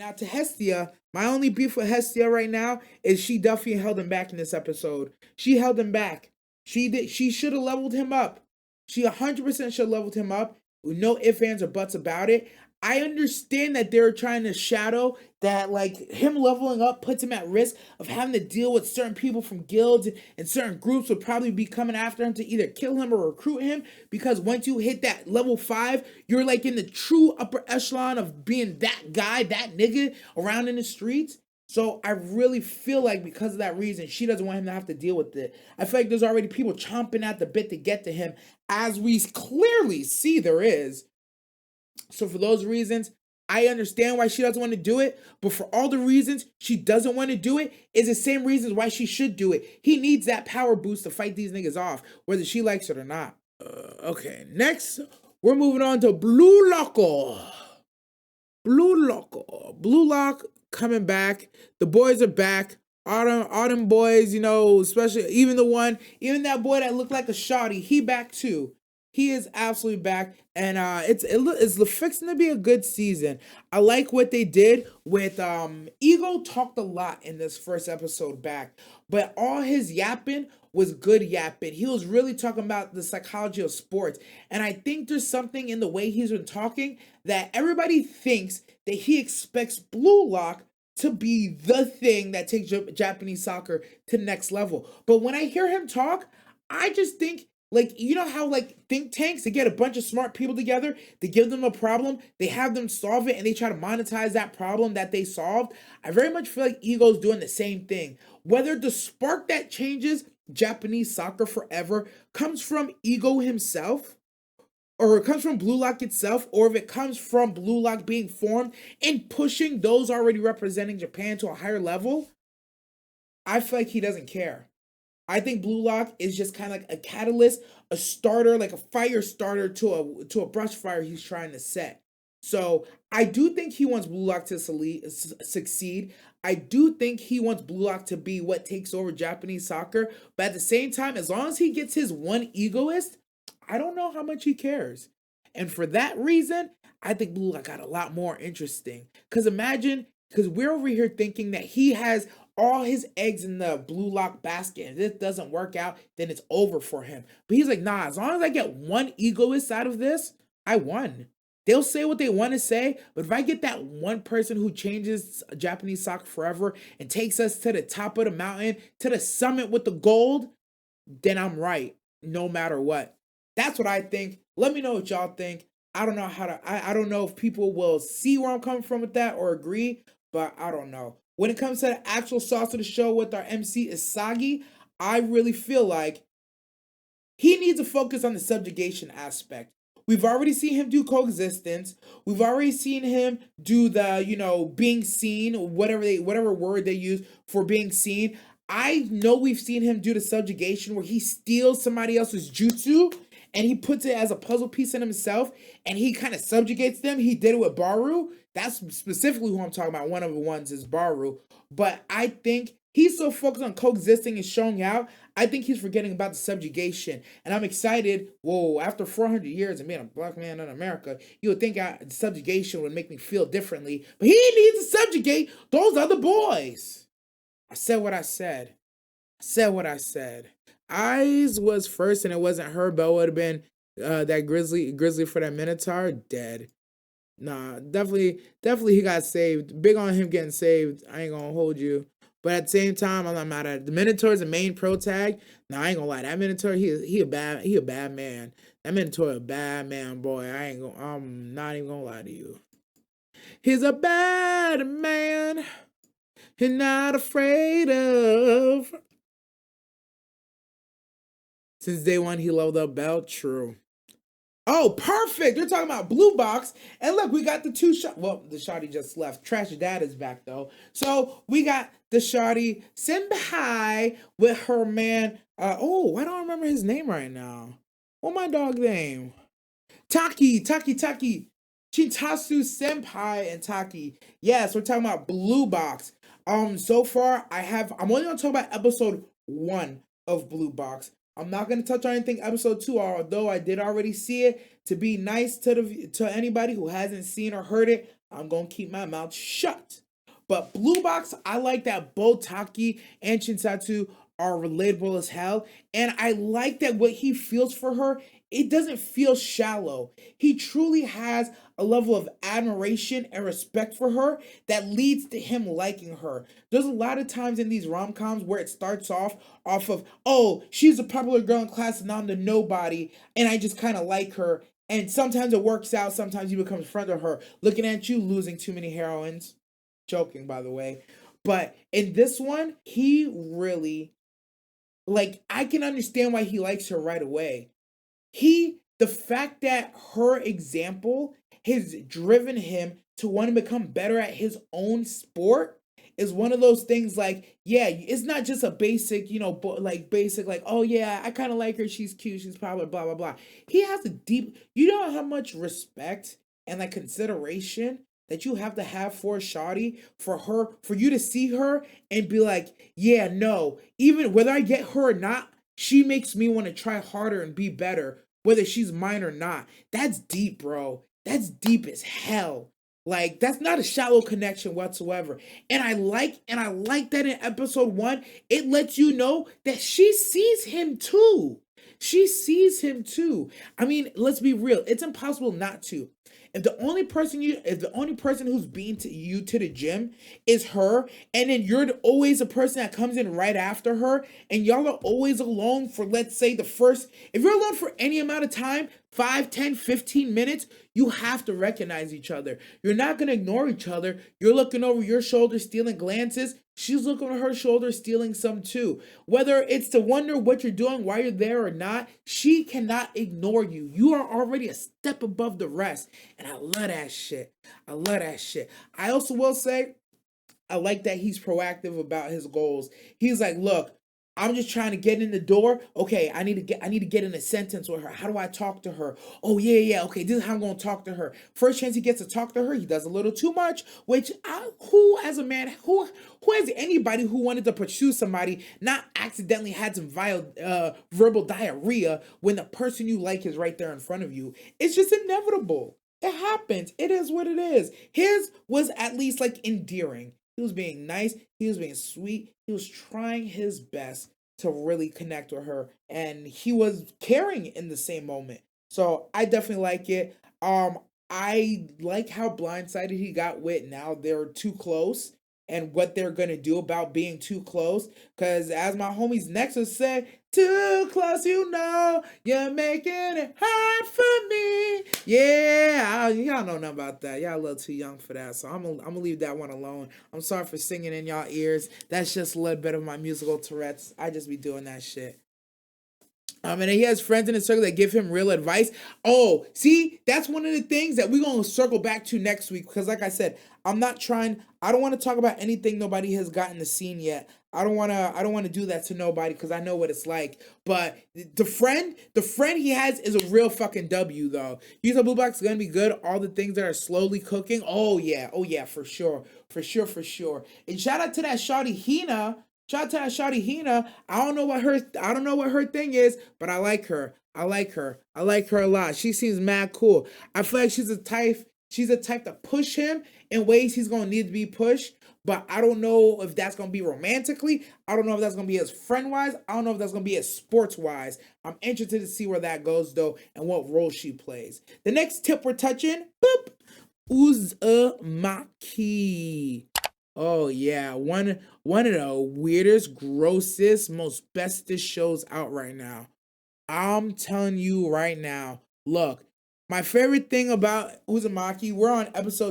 Now to Hestia, my only beef with Hestia right now is she definitely held him back in this episode. She held him back. She did. She should have leveled him up. She 100% should have leveled him up. With no ifs, ands, or buts about it. I understand that they're trying to shadow that, like, him leveling up puts him at risk of having to deal with certain people from guilds, and certain groups would probably be coming after him to either kill him or recruit him, because once you hit that level 5, you're like in the true upper echelon of being that guy, that nigga around in the streets. So I really feel like because of that reason, she doesn't want him to have to deal with it. I feel like there's already people chomping at the bit to get to him, as we clearly see there is. So for those reasons, I understand why she doesn't want to do it, but for all the reasons she doesn't want to do it is the same reasons why she should do it. He needs that power boost to fight these niggas off, whether she likes it or not. Okay, next we're moving on to Blue Loco. Blue Lock coming back. The boys are back. Autumn boys, especially even that boy that looked like a shawty, he back too. He is absolutely back, and it's fixing to be a good season. I like what they did with Ego. Talked a lot in this first episode back, but all his yapping was good yapping. He was really talking about the psychology of sports, and I think there's something in the way he's been talking that everybody thinks that he expects Blue Lock to be the thing that takes Japanese soccer to the next level. But when I hear him talk, I just think, like, you know how, like, think tanks, they get a bunch of smart people together, they give them a problem, they have them solve it, and they try to monetize that problem that they solved. I very much feel like Ego's doing the same thing. Whether the spark that changes Japanese soccer forever comes from Ego himself, or it comes from Blue Lock itself, or if it comes from Blue Lock being formed and pushing those already representing Japan to a higher level, I feel like he doesn't care. I think Blue Lock is just kind of like a catalyst, a starter, like a fire starter to a brush fire he's trying to set. So I do think he wants Blue Lock to succeed. I do think he wants Blue Lock to be what takes over Japanese soccer. But at the same time, as long as he gets his one egoist, I don't know how much he cares. And for that reason, I think Blue Lock got a lot more interesting. Because we're over here thinking that he has all his eggs in the Blue Lock basket, and if this doesn't work out, then it's over for him. But he's like, nah, as long as I get one egoist out of this, I won. They'll say what they want to say, but if I get that one person who changes Japanese soccer forever and takes us to the top of the mountain, to the summit with the gold, then I'm right, no matter what. That's what I think. Let me know what y'all think. I don't know I don't know if people will see where I'm coming from with that or agree, but I don't know. When it comes to the actual sauce of the show with our MC Isagi, I really feel like he needs to focus on the subjugation aspect. We've already seen him do coexistence. We've already seen him do the, being seen, whatever word they use for being seen. I know we've seen him do the subjugation where he steals somebody else's jutsu and he puts it as a puzzle piece in himself and he kind of subjugates them. He did it with Baru. That's specifically who I'm talking about. One of the ones is Baru. But I think he's so focused on coexisting and showing out, I think he's forgetting about the subjugation. And I'm excited. Whoa, after 400 years of being a black man in America, you would think subjugation would make me feel differently. But he needs to subjugate those other boys. I said what I said. I said what I said. Eyes was first, and it wasn't her, but it would have been that grizzly for that Minotaur, dead. Nah, definitely he got saved. Big on him getting saved. I ain't gonna hold you. But at the same time, I'm not mad at it. The Minotaur's the main pro tag. Nah, I ain't gonna lie. That Minotaur, he a bad man. That Minotaur a bad man, boy. I'm not even gonna lie to you. He's a bad man. He's not afraid of. Since day one, he leveled up belt. True. Oh, perfect. You're talking about Blue Box. And look, we got the two shot. Well, the shotty just left. Trash Dad is back, though. So we got the shotty Senpai with her man. Why don't I remember his name right now? What my dog name? Taki. Chintasu Senpai and Taki. Yes, we're talking about Blue Box. So far, I'm only going to talk about episode 1 of Blue Box. I'm not going to touch on anything episode 2, although I did already see it. To be nice to anybody who hasn't seen or heard it, I'm gonna keep my mouth shut. But Blue Box, I like that both Taki and Shinsatsu are relatable as hell. And I like that what he feels for her, it doesn't feel shallow. He truly has a level of admiration and respect for her that leads to him liking her. There's a lot of times in these rom-coms where it starts off of, oh, she's a popular girl in class and I'm the nobody, and I just kind of like her. And sometimes it works out, sometimes you become a friend of her. Looking at you losing too many heroines. Joking, by the way. But in this one, he really, like, I can understand why he likes her right away. The fact that her example has driven him to want to become better at his own sport is one of those things. Like, yeah, it's not just a basic, like, oh yeah, I kind of like her, she's cute, she's probably blah blah blah. He has a deep, you know how much respect and like consideration that you have to have for Shawty, for her, for you to see her and be like, yeah, no, even whether I get her or not, she makes me want to try harder and be better, whether she's mine or not. That's deep, bro. That's deep as hell. Like, that's not a shallow connection whatsoever. And I like that in episode 1, it lets you know that she sees him too. She sees him too. I mean, let's be real. It's impossible not to. If the only person who's been to you to the gym is her, and then you're always a person that comes in right after her, and y'all are always alone for, let's say, if you're alone for any amount of time, 5, 10, 15 minutes, you have to recognize each other. You're not going to ignore each other. You're looking over your shoulder, stealing glances. She's looking over her shoulder, stealing some too. Whether it's to wonder what you're doing, why you're there or not, she cannot ignore you. You are already a step above the rest. And I love that shit. I love that shit. I also will say, I like that he's proactive about his goals. He's like, look, I'm just trying to get in the door. Okay, I need to get in a sentence with her. How do I talk to her? Oh yeah. Okay, this is how I'm gonna talk to her. First chance he gets to talk to her, he does a little too much. Who as a man, who has anybody who wanted to pursue somebody not accidentally had some verbal diarrhea when the person you like is right there in front of you? It's just inevitable. It happens. It is what it is. His was at least like endearing. He was being nice. He was being sweet. He was trying his best to really connect with her, and he was caring in the same moment. So I definitely like it. I like how blindsided he got with now they're too close and what they're gonna do about being too close. Cause as my homies Nexus said, too close, you're making it hard for me. Yeah, y'all know nothing about that. Y'all a little too young for that, so I'm gonna leave that one alone. I'm sorry for singing in y'all ears. That's just a little bit of my musical Tourette's. I just be doing that shit. And he has friends in his circle that give him real advice. Oh, see, that's one of the things that we're gonna circle back to next week. Because like I said, I don't want to talk about anything nobody has gotten to scene yet. I don't wanna do that to nobody because I know what it's like. But the friend he has is a real fucking W though. You said Blue Box is gonna be good. All the things that are slowly cooking. Oh yeah, for sure. For sure, for sure. And shout out to that shawty Hina. Shout out to that shawty Hina. I don't know what her thing is, but I like her. I like her. I like her a lot. She seems mad cool. I feel like she's a type to push him in ways he's gonna need to be pushed. But I don't know if that's gonna be romantically. I don't know if that's gonna be as friend wise. I don't know if that's gonna be as sports wise. I'm interested to see where that goes though and what role she plays. The next tip we're touching, boop, Uzumaki. Oh yeah, one of the weirdest, grossest, most bestest shows out right now. I'm telling you right now. Look, my favorite thing about Uzumaki, we're on episode